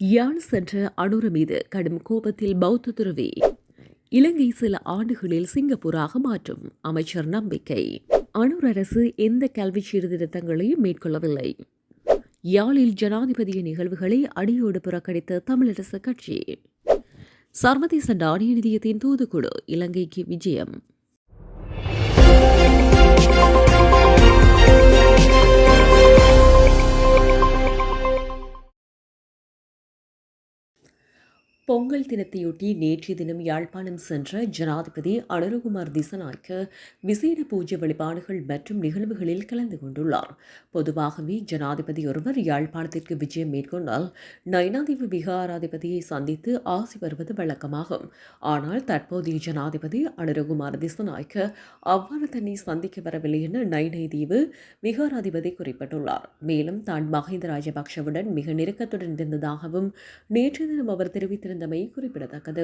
யாழ் சென்ற அனுர மீது கடும் கோபத்தில் பௌத்த துறவி. இலங்கை சில ஆண்டுகளில் சிங்கப்பூராக மாற்றும் அமைச்சர் நம்பிக்கை. அனுர் அரசு எந்த கல்வி சீர்திருத்தங்களையும் மேற்கொள்ளவில்லை. யாழில் ஜனாதிபதி நிகழ்வுகளை அடியோடு புறக்கணித்த தமிழரசு கட்சி. சர்வதேச நாணய நிதியத்தின் தூதுக்குழு இலங்கைக்கு விஜயம். பொங்கல் தினத்தையொட்டி நேற்றைய தினம் யாழ்ப்பாணம் சென்ற ஜனாதிபதி அனுரகுமார் திசாநாயக்க விசேட பூஜை வழிபாடுகள் மற்றும் நிகழ்வுகளில் கலந்து கொண்டுள்ளார். பொதுவாகவே ஜனாதிபதி ஒருவர் யாழ்ப்பாணத்திற்கு விஜயம் மேற்கொண்டால் நயினாதீவு விகாராதிபதியை சந்தித்து ஆசி வருவது வழக்கமாகும். ஆனால் தற்போதைய ஜனாதிபதி அனுரகுமார் திசாநாயக்க அவ்வாறு தன்னை சந்திக்க வரவில்லை என நயினாதீவு விகாராதிபதி குறிப்பிட்டுள்ளார். மேலும் தான் மஹிந்த ராஜபக்ஷவுடன் மிக நெருக்கத்துடன் இருந்ததாகவும் நேற்று தினம் அவர் தெரிவித்திருந்தார் குறிப்பிடத்தக்கது.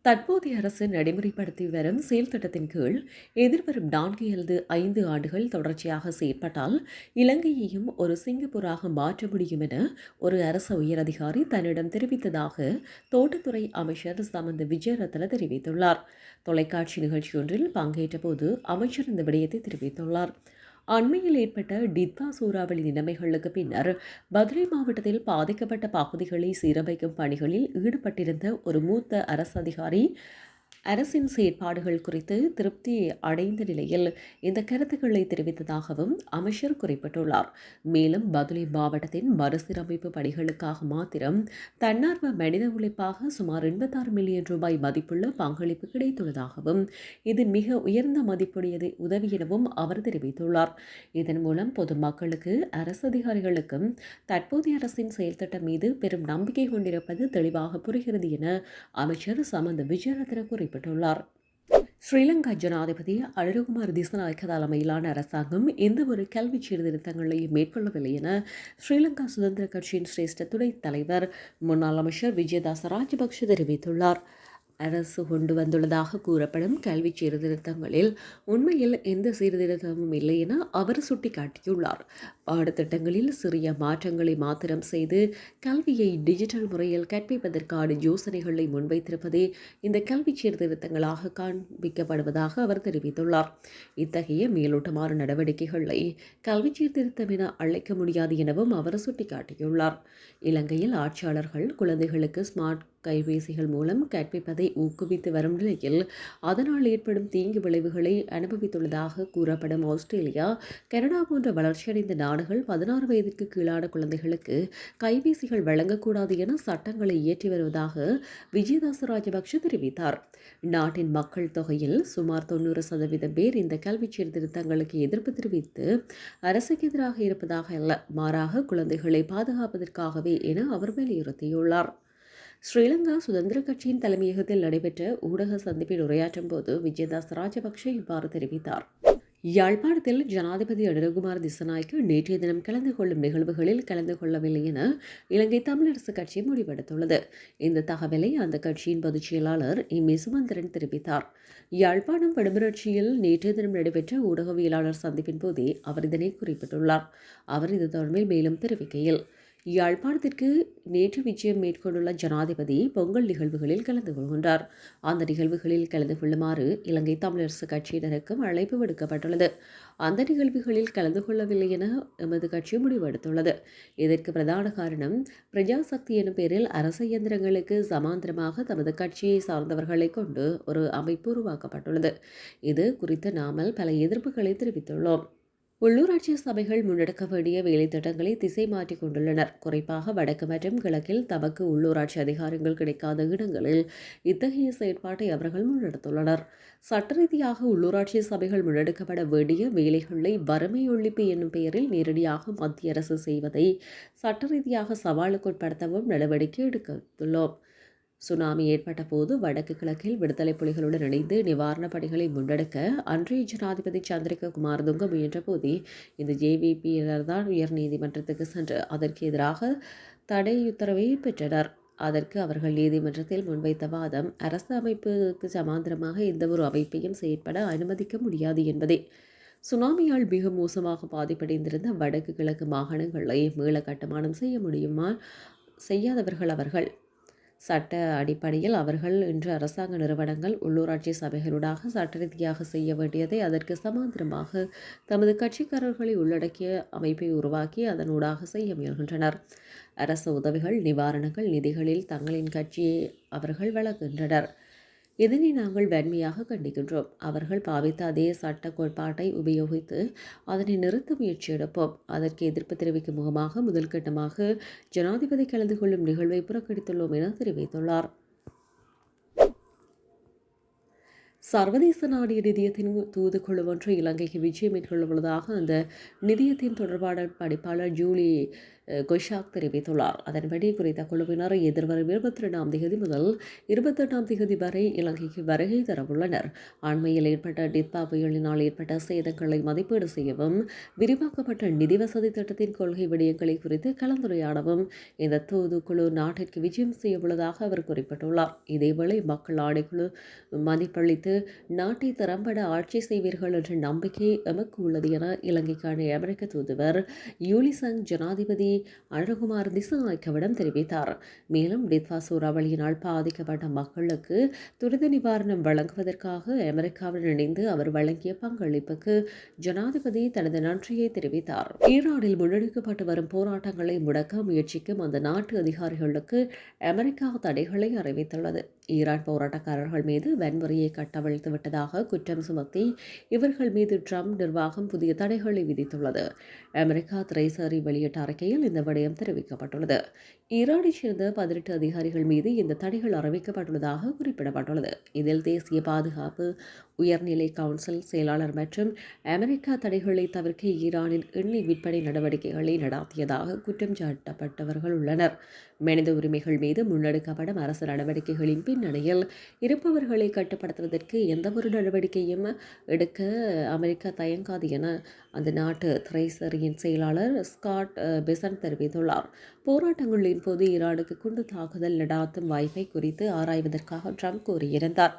தற்போதைய அரசு நடைமுறைப்படுத்தி வரும் செயல் திட்டத்தின் கீழ் எதிர்வரும் 4 அல்லது 5 ஆண்டுகள் தொடர்ச்சியாக செயற்பட்டால் இலங்கையையும் ஒரு சிங்கப்பூராக மாற்ற முடியும் என ஒரு அரசு உயரதிகாரி தன்னிடம் தெரிவித்ததாக தோட்டத்துறை அமைச்சர் சமந்த விஜயரத்ன தெரிவித்துள்ளார். தொலைக்காட்சி நிகழ்ச்சி ஒன்றில் பங்கேற்ற போது அமைச்சர் இந்த விடயத்தை தெரிவித்துள்ளார். அண்மையில் ஏற்பட்ட டித்வா சூறாவளி நிலைமைகளுக்கு பின்னர் பதுளை மாவட்டத்தில் பாதிக்கப்பட்ட பகுதிகளை சீரமைக்கும் பணிகளில் ஈடுபட்டிருந்த ஒரு மூத்த அரசு அதிகாரி அரசின் செயற்பாடுகள் குறித்து திருப்தி அடைந்த நிலையில் இந்த கருத்துக்களை தெரிவித்ததாகவும் அமைச்சர் குறிப்பிட்டுள்ளார். மேலும் பதுளை மாவட்டத்தின் மறுசீரமைப்பு பணிகளுக்காக மாத்திரம் தன்னார்வ மனித உழைப்பாக சுமார் 86 மில்லியன் ரூபாய் மதிப்புள்ள பங்களிப்பு கிடைத்துள்ளதாகவும் இது மிக உயர்ந்த மதிப்புடையது உதவி எனவும் அவர் தெரிவித்துள்ளார். இதன் மூலம் பொதுமக்களுக்கு அரசு அதிகாரிகளுக்கும் தற்போதைய அரசின் செயல்திட்டம் மீது பெரும் நம்பிக்கை கொண்டிருப்பது தெளிவாக புரிகிறது என அமைச்சர் சமந்த விஜயரத்ன குறிப்பிட்டார். ஸ்ரீலங்கா ஜனாதிபதி அனுரகுமார் திசாநாயக்க தலைமையிலான அரசாங்கம் எந்தவொரு கல்வி சீர்திருத்தங்களையும் மேற்கொள்ளவில்லை என ஸ்ரீலங்கா சுதந்திர கட்சியின் சிரேஷ்ட துணைத் தலைவர் முன்னாள் அமைச்சர் விஜயதாச ராஜபக்ஷ தெரிவித்துள்ளார். அரசு கொண்டு வந்துள்ளதாக கூறப்படும் கல்வி சீர்திருத்தங்களில் உண்மையில் எந்த சீர்திருத்தமும் இல்லை என அவர் சுட்டிக்காட்டியுள்ளார். பாடத்திட்டங்களில் சிறிய மாற்றங்களை மாத்திரம் செய்து கல்வியை டிஜிட்டல் முறையில் கற்பிப்பதற்கான யோசனைகளை முன்வைத்திருப்பதே இந்த கல்வி சீர்திருத்தங்களாக காண்பிக்கப்படுவதாக அவர் தெரிவித்துள்ளார். இத்தகைய மேலோட்டமான நடவடிக்கைகளை கல்வி சீர்திருத்தம் என அழைக்க முடியாது எனவும் அவர் சுட்டிக்காட்டியுள்ளார். இலங்கையில் ஆட்சியாளர்கள் குழந்தைகளுக்கு ஸ்மார்ட் கைபேசிகள் மூலம் கற்பிப்பதை ஊக்குவித்து வரும் நிலையில் அதனால் ஏற்படும் தீங்கு விளைவுகளை அனுபவித்துள்ளதாக கூறப்படும் ஆஸ்திரேலியா, கனடா போன்ற வளர்ச்சியடைந்த நாடுகள் 16 வயதுக்கு கீழான குழந்தைகளுக்கு கைபேசிகள் வழங்கக்கூடாது என சட்டங்களை இயற்றி வருவதாக விஜயதாச ராஜபக்ஷ தெரிவித்தார். நாட்டின் மக்கள் தொகையில் சுமார் 90% பேர் இந்த கல்வி சீர்திருத்தங்களுக்கு எதிர்ப்பு தெரிவித்து அரசுக்கு எதிராக இருப்பதாக அல்ல, மாறாக குழந்தைகளை பாதுகாப்பதற்காகவே என அவர் வலியுறுத்தியுள்ளார். ஸ்ரீலங்கா சுதந்திர கட்சியின் தலைமையகத்தில் நடைபெற்ற ஊடக சந்திப்பில் உரையாற்றும் போது விஜயதாச ராஜபக்ஷ இவ்வாறு தெரிவித்தார். யாழ்ப்பாணத்தில் ஜனாதிபதி அனுரகுமார் திசாநாயக்க நேற்றைய தினம் கலந்து கொள்ளும் நிகழ்வுகளில் கலந்து கொள்ளவில்லை என இலங்கை தமிழரசு கட்சி முடிவெடுத்துள்ளது. இந்த தகவலை அந்த கட்சியின் பொதுச் செயலாளர் சுமந்திரன் தெரிவித்தார். யாழ்ப்பாணம் வடமராட்சியில் நேற்றைய தினம் நடைபெற்ற ஊடகவியலாளர் சந்திப்பின் போதே அவர் இதனை குறிப்பிட்டுள்ளார். அவர் இது தொடர்பில் மேலும் தெரிவிக்கையில், யாழ்ப்பாணத்திற்கு நேற்று விஜயம் மேற்கொண்டுள்ள ஜனாதிபதி பொங்கல் நிகழ்வுகளில் கலந்து கொள்கின்றார். அந்த நிகழ்வுகளில் கலந்து கொள்ளுமாறு இலங்கை தமிழரசு கட்சியினருக்கும் அழைப்பு விடுக்கப்பட்டுள்ளது. அந்த நிகழ்வுகளில் கலந்து கொள்ளவில்லை என எமது கட்சி முடிவெடுத்துள்ளது. இதற்கு பிரதான காரணம் பிரஜாசக்தி எனும் பெயரில் அரசு இயந்திரங்களுக்கு சமாந்தரமாக தமது கட்சியை சார்ந்தவர்களை கொண்டு ஒரு அமைப்பு உருவாக்கப்பட்டுள்ளது. இது குறித்து நாமல் பல எதிர்ப்புகளை தெரிவித்துள்ளோம். உள்ளூராட்சி சபைகள் முன்னெடுக்க வேண்டிய வேலை திட்டங்களை திசை மாற்றிக் கொண்டுள்ளனர். குறிப்பாக வடக்கு மற்றும் கிழக்கில் தமக்கு உள்ளூராட்சி அதிகாரங்கள் கிடைக்காத இடங்களில் இத்தகைய செயற்பாட்டை அவர்கள் முன்னெடுத்துள்ளனர். சட்ட ரீதியாக உள்ளூராட்சி சபைகள் முன்னெடுக்கப்பட வேண்டிய வேலைகளை வறுமை ஒழிப்பு என்னும் பெயரில் நேரடியாக மத்திய அரசு செய்வதை சட்ட ரீதியாக சவாலுக்குட்படுத்தவும் நடவடிக்கை எடுத்துள்ளோம். சுனாமி ஏற்பட்ட போது வடக்கு கிழக்கில் விடுதலை புலிகளுடன் இணைந்து நிவாரணப் பணிகளை முன்னெடுக்க அன்றைய ஜனாதிபதி சந்திரிகா குமாரதுங்க முயன்ற போதே இந்த ஜேவிபியினர் தான் உயர் நீதிமன்றத்துக்கு சென்று அதற்கு எதிராக தடையுத்தரவை பெற்றனர். அதற்கு அவர்கள் நீதிமன்றத்தில் முன்வைத்த வாதம் அரசு அமைப்புக்கு சமாந்தரமாக எந்த ஒரு அமைப்பையும் செயற்பட அனுமதிக்க முடியாது என்பதே. சுனாமியால் மிக மோசமாக பாதிப்படைந்திருந்த வடக்கு கிழக்கு மாகாணங்களை மீள கட்டுமானம் செய்யாதவர்கள் அவர்கள். சட்ட அடிப்படையில் அவர்கள் இன்று அரசாங்க நிறுவனங்கள் உள்ளூராட்சி சபைகளூடாக சட்ட ரீதியாக செய்ய வேண்டியதை அதற்கு சமாந்திரமாக தமது கட்சிக்காரர்களை உள்ளடக்கிய அமைப்பை உருவாக்கி அதனூடாக செய்ய முயல்கின்றனர். அரசு உதவிகள், நிவாரணங்கள், நிதிகளில் தங்களின் கட்சியை அவர்கள் வழங்குகின்றனர். இதனை நாங்கள் வன்மையாக கண்டிக்கின்றோம். அவர்கள் பாவித்த அதே சட்ட கோட்பாட்டை உபயோகித்து அதனை நிறுத்த முயற்சி எடுப்போம். அதற்கு எதிர்ப்பு தெரிவிக்கும் முகமாக முதல் கட்டமாக ஜனாதிபதி கலந்து கொள்ளும் நிகழ்வை புறக்கணித்துள்ளோம் என தெரிவித்துள்ளார். சர்வதேச நாணய நிதியத்தின் தூதுக்குழு ஒன்று இலங்கைக்கு விஜயம் மேற்கொள்ளவுள்ளதாக அந்த நிதியத்தின் தொடர்பாளர் படிப்பாளர் ஜூலி கொஷாக் தெரிவித்துள்ளார். அதன்படி குறித்த குழுவினர் எதிர்வரும் 22ஆம் தேதி முதல் 28ஆம் தேதி வரை இலங்கைக்கு வருகை தரவுள்ளனர். அண்மையில் ஏற்பட்ட டித்பா புயலினால் ஏற்பட்ட சேதங்களை மதிப்பீடு செய்யவும் விரிவாக்கப்பட்ட நிதி வசதி திட்டத்தின் கொள்கை விடயங்களை குறித்து கலந்துரையாடவும் இந்த தூதுக்குழு நாட்டிற்கு விஜயம் செய்யவுள்ளதாக அவர் குறிப்பிட்டுள்ளார். இதேவேளை மக்கள் ஆணைக்குழு மதிப்பளித்து நாட்டை திறம்பட ஆட்சி செய்வீர்கள் என்ற நம்பிக்கை எமக்கு உள்ளது என இலங்கைக்கான அமெரிக்க தூதுவர் யூலிசங் ஜனாதிபதி அழகுமார் திசாநாயக்கவிடம் தெரிவித்தார். மேலும் டித்வா சூறாவளியினால் பாதிக்கப்பட்ட மக்களுக்கு துரித நிவாரணம் வழங்குவதற்காக அமெரிக்காவுடன் இணைந்து அவர் வழங்கிய பங்களிப்புக்கு ஜனாதிபதி தனது நன்றியை தெரிவித்தார். ஈரானில் முன்னெடுக்கப்பட்டு வரும் போராட்டங்களை முடக்க முயற்சிக்கும் அந்த நாட்டு அதிகாரிகளுக்கு அமெரிக்கா தடைகளை அறிவித்துள்ளது. ஈரான் போராட்டக்காரர்கள் மீது வன்முறையை கட்டவிழ்த்து விட்டதாக குற்றம் சுமத்தி இவர்கள் மீது ட்ரம்ப் நிர்வாகம் புதிய தடைகளை விதித்துள்ளது. அமெரிக்கா திரைசேரி வெளியிட்ட அறிக்கையில் இந்த விடயம் தெரிவிக்கப்பட்டுள்ளது. ஈரானைச் சேர்ந்த 18 அதிகாரிகள் மீது இந்த தடைகள் அறிவிக்கப்பட்டுள்ளதாக குறிப்பிடப்பட்டுள்ளது. இதில் தேசிய பாதுகாப்பு உயர்நிலை கவுன்சில் செயலாளர் மற்றும் அமெரிக்கா தடைகளை தவிர்க்க ஈரானின் எண்ணெய் விற்பனை நடவடிக்கைகளை நடாத்தியதாக குற்றம் சாட்டப்பட்டவர்கள் உள்ளனர். மனித உரிமைகள் மீது முன்னெடுக்கப்படும் அரசு நடவடிக்கைகளின் பின்னணியில் இருப்பவர்களை கட்டுப்படுத்துவதற்கு எந்தவொரு நடவடிக்கையும் எடுக்க அமெரிக்கா தயங்காது என அந்த நாட்டு திரைசேரியின் செயலாளர் ஸ்காட் பெசன்ட் தெரிவித்துள்ளார். போராட்டங்களின் போது ஈரானுக்கு குண்டு தாக்குதல் நடாத்தும் வாய்ப்பை குறித்து ஆராய்வதற்காக ட்ரம்ப் கூறியிருந்தார்.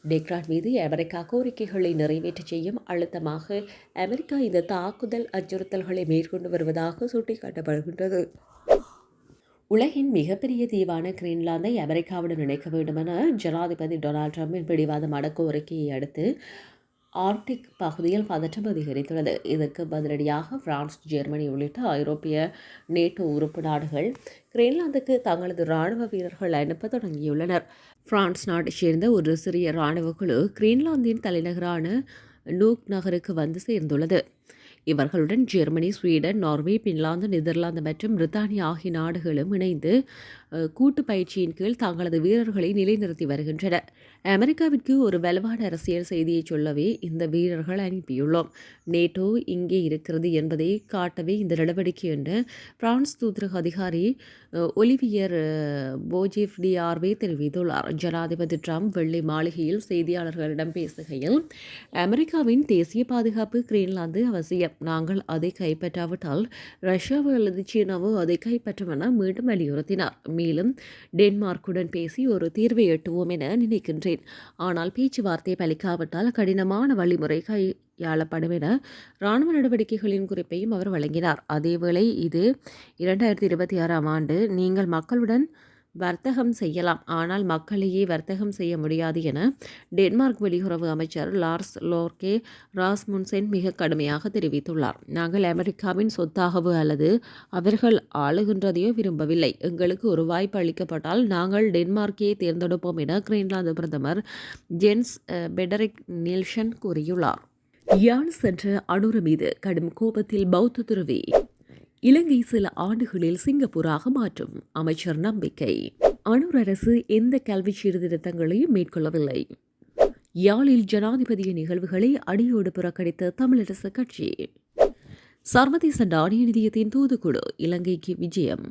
டெக்ரான் மீது அமெரிக்கா கோரிக்கைகளை நிறைவேற்ற செய்யும் அழுத்தமாக அமெரிக்கா இந்த தாக்குதல் அச்சுறுத்தல்களை மேற்கொண்டு வருவதாக சுட்டிக்காட்டப்படுகின்றது. உலகின் மிகப்பெரிய தீவான கிரீன்லாந்தை அமெரிக்காவுடன் இணைக்க வேண்டுமென ஜனாதிபதி டொனால்ட் ட்ரம்பின் பிடிவாதமான கோரிக்கையை அடுத்து ஆர்க்டிக் பகுதியில் பதற்றம் அதிகரித்துள்ளது. இதற்கு பதிலடியாக பிரான்ஸ், ஜெர்மனி உள்ளிட்ட ஐரோப்பிய நேட்டோ உறுப்பு நாடுகள் கிரீன்லாந்துக்கு தங்களது இராணுவ வீரர்கள் அனுப்ப தொடங்கியுள்ளனர். பிரான்ஸ் நாட்டைச் சேர்ந்த ஒரு சிறிய இராணுவ குழு கிரீன்லாந்தின் தலைநகரான நூக் நகருக்கு வந்து சேர்ந்துள்ளது. இவர்களுடன் Germany, Sweden, Norway, Finland, Netherlands மற்றும் பிரித்தானியா ஆகிய நாடுகளும் இணைந்து கூட்டு பயிற்சியின் கீழ் தங்களது வீரர்களை நிலைநிறுத்தி வருகின்றன. அமெரிக்காவிற்கு ஒரு வலுவான அரசியல் செய்தியை சொல்லவே இந்த வீரர்கள் அனுப்பியுள்ளோம். நேட்டோ இங்கே இருக்கிறது என்பதை காட்டவே இந்த நடவடிக்கை என்று பிரான்ஸ் தூதரக அதிகாரி ஒலிவியர் போஜிஃப்டியார்வே தெரிவித்துள்ளார். ஜனாதிபதி ட்ரம்ப் வெள்ளை மாளிகையில் செய்தியாளர்களிடம் பேசுகையில், அமெரிக்காவின் தேசிய பாதுகாப்பு கிரீன்லாந்து அவசியம். நாங்கள் அதை கைப்பற்றாவிட்டால் ரஷ்யாவோ அல்லது சீனாவோ அதை கைப்பற்றும் என மீண்டும் வலியுறுத்தினார். மேலும் டென்மார்க்குடன் பேசி ஒரு தீர்வை எட்டுவோம் என நினைக்கின்றேன். ஆனால் பேச்சுவார்த்தை பலிக்காவிட்டால் கடினமான வழிமுறை கையாளப்படும் என இராணுவ நடவடிக்கைகளின் குறிப்பையும் அவர் வழங்கினார். அதேவேளை இது 2026ஆம் ஆண்டு. நீங்கள் மக்களுடன் வர்த்தகம் செய்யலாம், ஆனால் மக்களையே வர்த்தகம் செய்ய முடியாது என டென்மார்க் வெளியுறவு அமைச்சர் லார்ஸ் லோர்கே ராஸ்முன்சென் மிக கடுமையாக தெரிவித்துள்ளார். நாங்கள் அமெரிக்காவின் சொத்தாகவோ அல்லது அவர்கள் ஆளுகின்றதையோ விரும்பவில்லை. எங்களுக்கு ஒரு வாய்ப்பு அளிக்கப்பட்டால் நாங்கள் டென்மார்க்கையே தேர்ந்தெடுப்போம் என கிரீன்லாந்து பிரதமர் ஜென்ஸ் பெடரிக் நீல்சன் கூறியுள்ளார். யாழ் சென்ற அனுர மீது கடும் கோபத்தில் பௌத்த துறவி இலங்கை சில ஆண்டுகளில் சிங்கப்பூராக மாற்றும் அமைச்சர் நம்பிக்கை. அனுர் அரசு எந்த கல்வி சீர்திருத்தங்களையும் மேற்கொள்ளவில்லை. யாழில் ஜனாதிபதி நிகழ்வுகளை அடியோடு புறக்கணித்த தமிழரசு கட்சி. சர்வதேச நாணய நிதியத்தின் தூதுக்குழு இலங்கைக்கு விஜயம்.